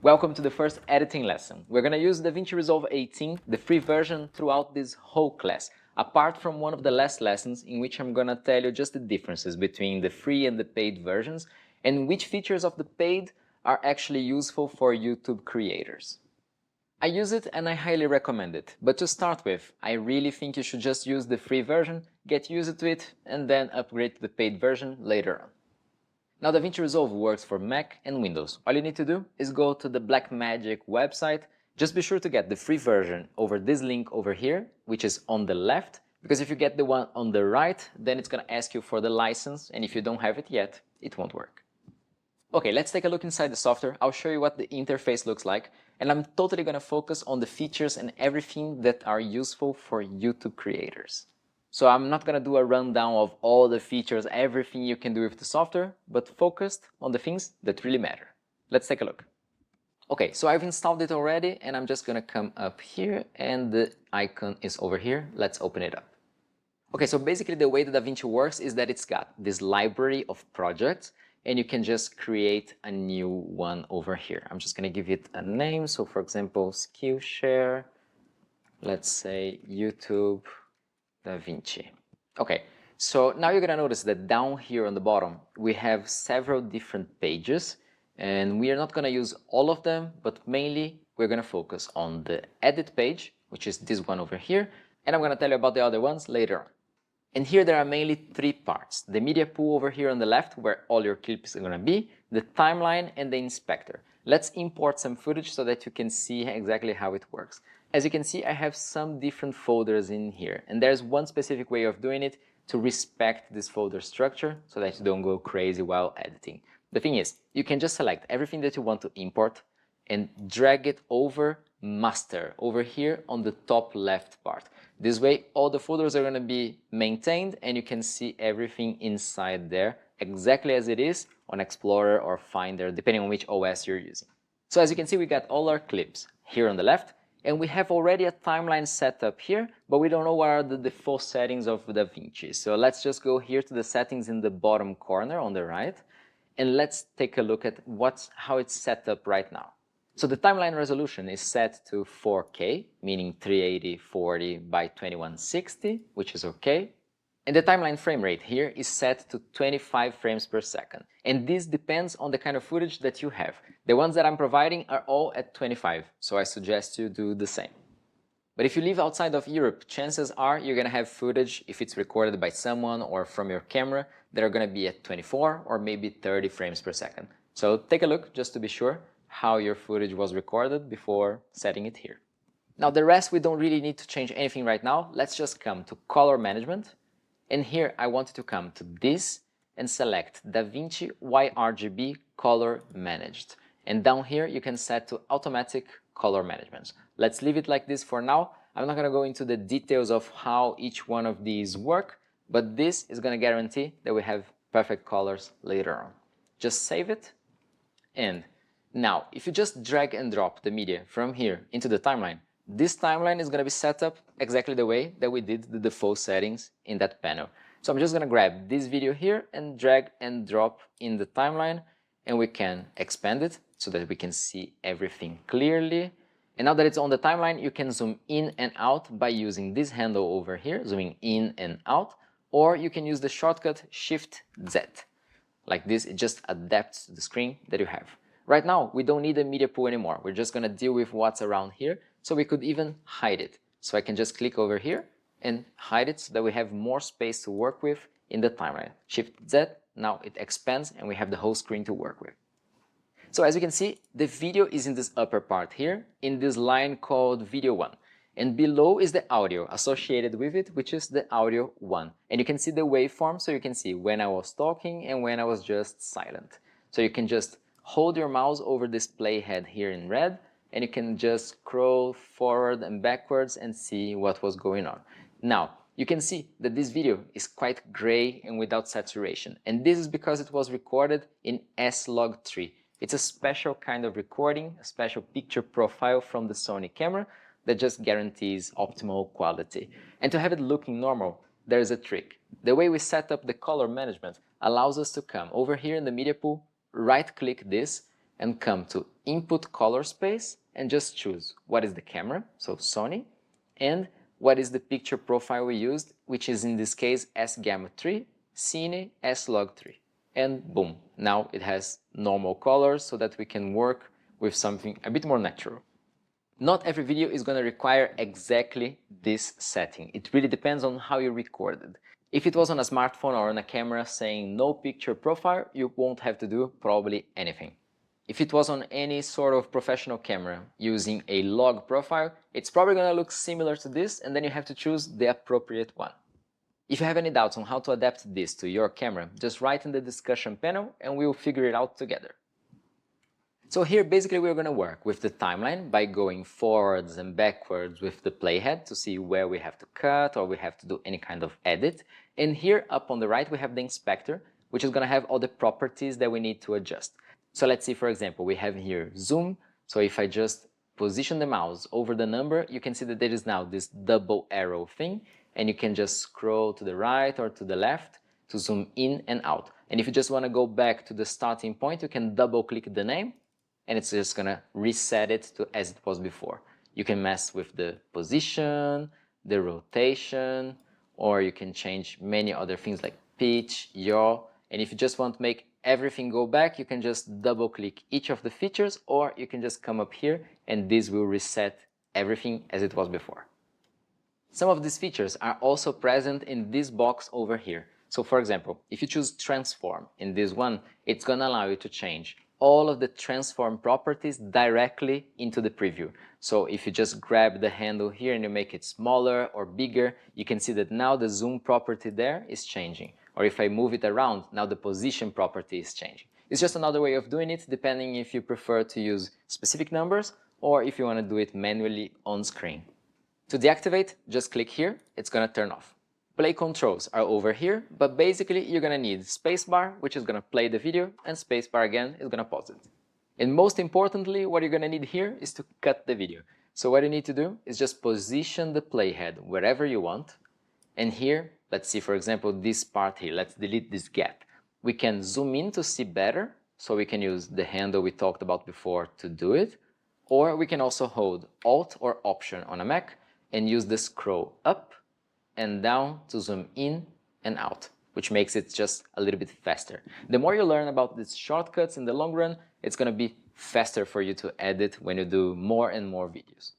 Welcome to the first editing lesson. We're going to use DaVinci Resolve 18, the free version, throughout this whole class, apart from one of the last lessons in which I'm going to tell you just the differences between the free and the paid versions and which features of the paid are actually useful for YouTube creators. I use it and I highly recommend it, but to start with, I really think you should just use the free version, get used to it, and then upgrade to the paid version later on. Now, DaVinci Resolve works for Mac and Windows. All you need to do is go to the Blackmagic website. Just be sure to get the free version over this link over here, which is on the left, because if you get the one on the right, then it's going to ask you for the license, and if you don't have it yet, it won't work. Okay, let's take a look inside the software. I'll show you what the interface looks like, and I'm totally going to focus on the features and everything that are useful for YouTube creators. So I'm not going to do a rundown of all the features, everything you can do with the software, but focused on the things that really matter. Let's take a look. Okay, so I've installed it already, and I'm just going to come up here, and the icon is over here. Let's open it up. Okay, so basically the way the DaVinci works is that it's got this library of projects, and you can just create a new one over here. I'm just going to give it a name. So for example, Skillshare, let's say YouTube DaVinci. Okay, so now you're gonna notice that down here on the bottom we have several different pages, and we are not gonna use all of them, but mainly we're gonna focus on the edit page, which is this one over here, and I'm gonna tell you about the other ones later on. And here there are mainly three parts: the media pool over here on the left, where all your clips are gonna be, the timeline, and the inspector. Let's import some footage so that you can see exactly how it works. As you can see, I have some different folders in here, and there's one specific way of doing it to respect this folder structure so that you don't go crazy while editing. The thing is, you can just select everything that you want to import and drag it over master over here on the top left part. This way, all the folders are going to be maintained, and you can see everything inside there exactly as it is on Explorer or Finder, depending on which OS you're using. So as you can see, we got all our clips here on the left, and we have already a timeline set up here, but we don't know what are the default settings of DaVinci. So let's just go here to the settings in the bottom corner on the right, and let's take a look at how it's set up right now. So the timeline resolution is set to 4K, meaning 380/40 by 2160, which is okay. And the timeline frame rate here is set to 25 frames per second. And this depends on the kind of footage that you have. The ones that I'm providing are all at 25, so I suggest you do the same. But if you live outside of Europe, chances are you're going to have footage, if it's recorded by someone or from your camera, that are going to be at 24 or maybe 30 frames per second. So take a look just to be sure how your footage was recorded before setting it here. Now the rest, we don't really need to change anything right now. Let's just come to color management. And here I want to come to this and select DaVinci YRGB Color Managed. And down here you can set to automatic color management. Let's leave it like this for now. I'm not going to go into the details of how each one of these work, but this is going to guarantee that we have perfect colors later on. Just save it. And now if you just drag and drop the media from here into the timeline, this timeline is going to be set up exactly the way that we did the default settings in that panel. So I'm just going to grab this video here and drag and drop in the timeline, and we can expand it so that we can see everything clearly. And now that it's on the timeline, you can zoom in and out by using this handle over here, zooming in and out, or you can use the shortcut Shift-Z. Like this, it just adapts to the screen that you have. Right now, we don't need a media pool anymore. We're just going to deal with what's around here. So we could even hide it. So I can just click over here and hide it so that we have more space to work with in the timeline. Shift-Z, now it expands and we have the whole screen to work with. So as you can see, the video is in this upper part here, in this line called Video 1. And below is the audio associated with it, which is the Audio 1. And you can see the waveform, so you can see when I was talking and when I was just silent. So you can just hold your mouse over this playhead here in red, and you can just scroll forward and backwards and see what was going on. Now, you can see that this video is quite gray and without saturation. And this is because it was recorded in S-Log3. It's a special kind of recording, a special picture profile from the Sony camera that just guarantees optimal quality. And to have it looking normal, there's a trick. The way we set up the color management allows us to come over here in the media pool, right-click this, and come to Input Color Space and just choose what is the camera, so Sony, and what is the picture profile we used, which is in this case S-Gamma3, Cine S-Log3. And boom, now it has normal colors so that we can work with something a bit more natural. Not every video is going to require exactly this setting. It really depends on how you recorded. If it was on a smartphone or on a camera saying no picture profile, you won't have to do probably anything. If it was on any sort of professional camera using a log profile, it's probably going to look similar to this, and then you have to choose the appropriate one. If you have any doubts on how to adapt this to your camera, just write in the discussion panel and we'll figure it out together. So here basically we're going to work with the timeline by going forwards and backwards with the playhead to see where we have to cut or we have to do any kind of edit. And here up on the right we have the inspector, which is going to have all the properties that we need to adjust. So let's see, for example, we have here zoom. So if I just position the mouse over the number, you can see that there is now this double arrow thing, and you can just scroll to the right or to the left to zoom in and out. And if you just want to go back to the starting point, you can double click the name and it's just going to reset it to as it was before. You can mess with the position, the rotation, or you can change many other things like pitch, yaw. And if you just want to make everything go back, you can just double click each of the features, or you can just come up here and this will reset everything as it was before. Some of these features are also present in this box over here. So for example, if you choose transform in this one, it's going to allow you to change all of the transform properties directly into the preview. So if you just grab the handle here and you make it smaller or bigger, you can see that now the zoom property there is changing. Or if I move it around, now the position property is changing. It's just another way of doing it, depending if you prefer to use specific numbers or if you want to do it manually on screen. To deactivate, just click here, it's going to turn off. Play controls are over here, but basically you're going to need spacebar, which is going to play the video, and spacebar again is going to pause it. And most importantly, what you're going to need here is to cut the video. So what you need to do is just position the playhead wherever you want. And here, let's see, for example, this part here, let's delete this gap. We can zoom in to see better, so we can use the handle we talked about before to do it. Or we can also hold Alt or Option on a Mac and use the scroll up and down to zoom in and out, which makes it just a little bit faster. The more you learn about these shortcuts in the long run, it's going to be faster for you to edit when you do more and more videos.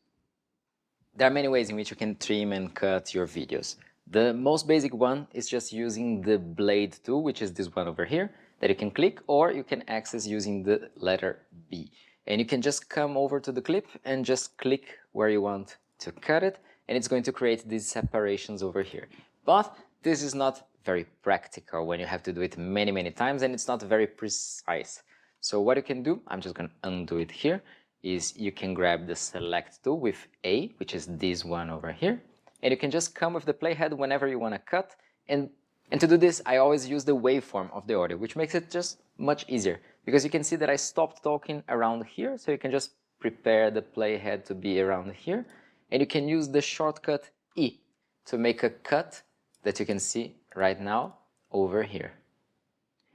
There are many ways in which you can trim and cut your videos. The most basic one is just using the blade tool, which is this one over here, that you can click, or you can access using the letter B. And you can just come over to the clip and just click where you want to cut it, and it's going to create these separations over here. But this is not very practical when you have to do it many times, and it's not very precise. So what you can do, I'm just going to undo it here, is you can grab the select tool with A, which is this one over here, and you can just come with the playhead whenever you want to cut. And to do this, I always use the waveform of the audio, which makes it just much easier, because you can see that I stopped talking around here, so you can just prepare the playhead to be around here. And you can use the shortcut E to make a cut that you can see right now over here.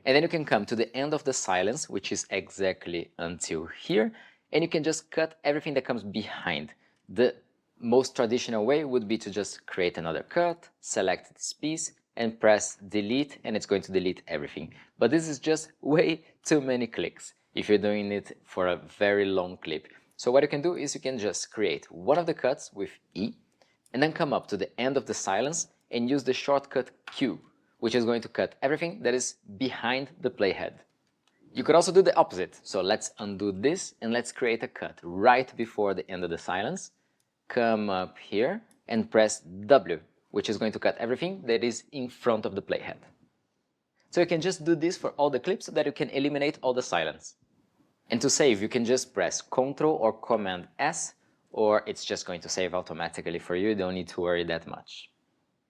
And then you can come to the end of the silence, which is exactly until here, and you can just cut everything that comes behind. The most traditional way would be to just create another cut, select this piece, and press delete, and it's going to delete everything. But this is just way too many clicks if you're doing it for a very long clip. So what you can do is you can just create one of the cuts with E, and then come up to the end of the silence and use the shortcut Q, which is going to cut everything that is behind the playhead. You could also do the opposite. So let's undo this and let's create a cut right before the end of the silence. Come up here and press W, which is going to cut everything that is in front of the playhead. So you can just do this for all the clips so that you can eliminate all the silence. And to save, you can just press Ctrl or Command S, or it's just going to save automatically for you. You don't need to worry that much.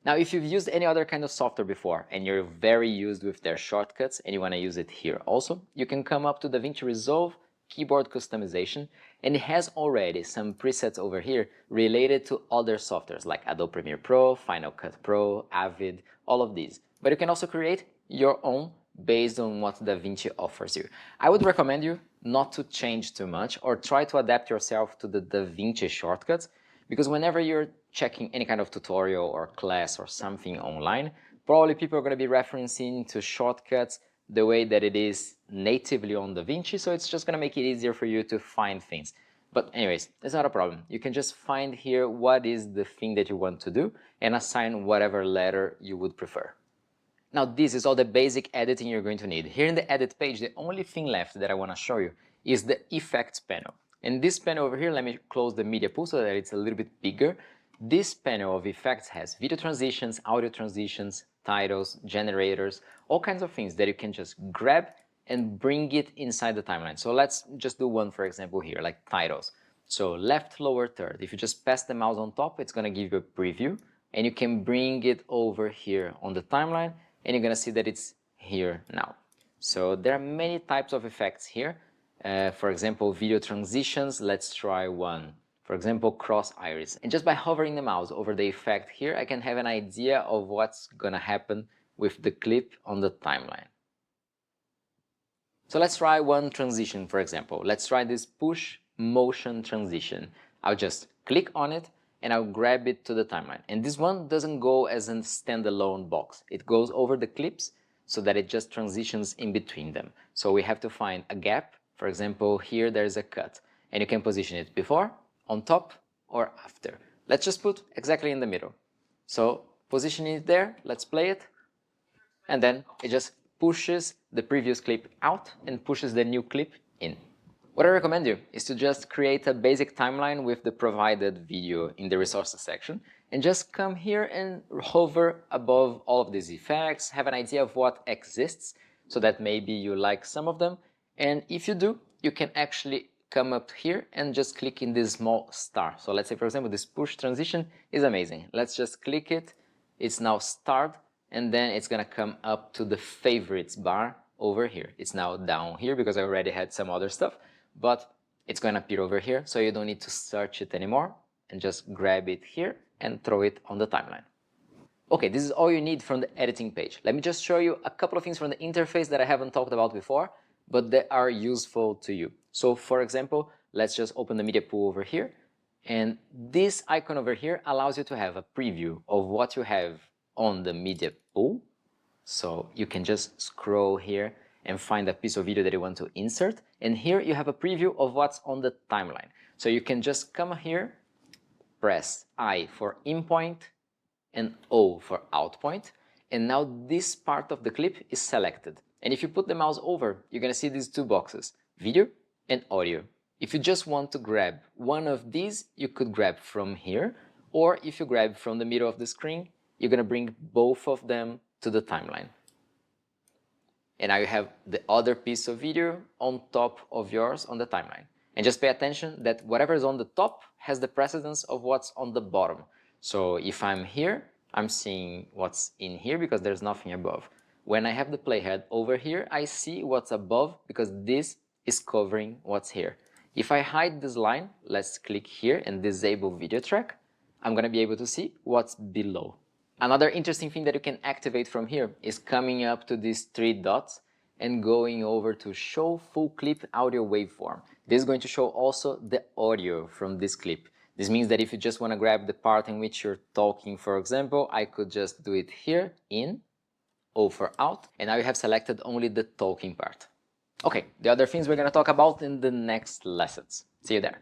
Now, if you've used any other kind of software before and you're very used with their shortcuts and you want to use it here also, you can come up to DaVinci Resolve keyboard customization, and it has already some presets over here related to other softwares like Adobe Premiere Pro, Final Cut Pro, Avid, all of these. But you can also create your own based on what DaVinci offers you. I would recommend you not to change too much or try to adapt yourself to the DaVinci shortcuts, because whenever you're checking any kind of tutorial or class or something online, probably people are going to be referencing to shortcuts the way that it is natively on DaVinci, so it's just going to make it easier for you to find things. But anyways, it's not a problem. You can just find here what is the thing that you want to do and assign whatever letter you would prefer. Now this is all the basic editing you're going to need. Here in the edit page, the only thing left that I want to show you is the effects panel. And this panel over here, let me close the media pool so that it's a little bit bigger. This panel of effects has video transitions, audio transitions, titles, generators, all kinds of things that you can just grab and bring it inside the timeline. So let's just do one, for example, here, like titles. So left lower third, if you just pass the mouse on top, it's going to give you a preview, and you can bring it over here on the timeline, and you're going to see that it's here now. So there are many types of effects here. For example, video transitions, let's try one. For example, cross iris. And just by hovering the mouse over the effect here, I can have an idea of what's going to happen with the clip on the timeline. So let's try one transition, for example. Let's try this push motion transition. I'll just click on it and I'll grab it to the timeline. And this one doesn't go as a standalone box. It goes over the clips so that it just transitions in between them. So we have to find a gap. For example, here there's a cut, and you can position it before, on top, or after. Let's just put exactly in the middle. So positioning it there, let's play it, and then it just pushes the previous clip out and pushes the new clip in. What I recommend you is to just create a basic timeline with the provided video in the resources section, and just come here and hover above all of these effects, have an idea of what exists, so that maybe you like some of them, and if you do, you can actually come up here and just click in this small star. So let's say, for example, this push transition is amazing. Let's just click it. It's now starred, and then it's going to come up to the favorites bar over here. It's now down here because I already had some other stuff, but it's going to appear over here, so you don't need to search it anymore, and just grab it here and throw it on the timeline. Okay, this is all you need from the editing page. Let me just show you a couple of things from the interface that I haven't talked about before, but that are useful to you. So for example, let's just open the media pool over here, and this icon over here allows you to have a preview of what you have on the media pool. So you can just scroll here and find a piece of video that you want to insert, and here you have a preview of what's on the timeline. So you can just come here, press I for in point and O for out point, and now this part of the clip is selected. And if you put the mouse over, you're going to see these two boxes, video and audio. If you just want to grab one of these, you could grab from here, or if you grab from the middle of the screen, you're going to bring both of them to the timeline. And now you have the other piece of video on top of yours on the timeline. And just pay attention that whatever is on the top has the precedence of what's on the bottom. So if I'm here, I'm seeing what's in here because there's nothing above. When I have the playhead over here, I see what's above because this is covering what's here. If I hide this line, let's click here and disable video track, I'm going to be able to see what's below. Another interesting thing that you can activate from here is coming up to these three dots and going over to show full clip audio waveform. This is going to show also the audio from this clip. This means that if you just want to grab the part in which you're talking, for example, I could just do it here in, O for out, and now you have selected only the talking part. Okay, the other things we're going to talk about in the next lessons. See you there.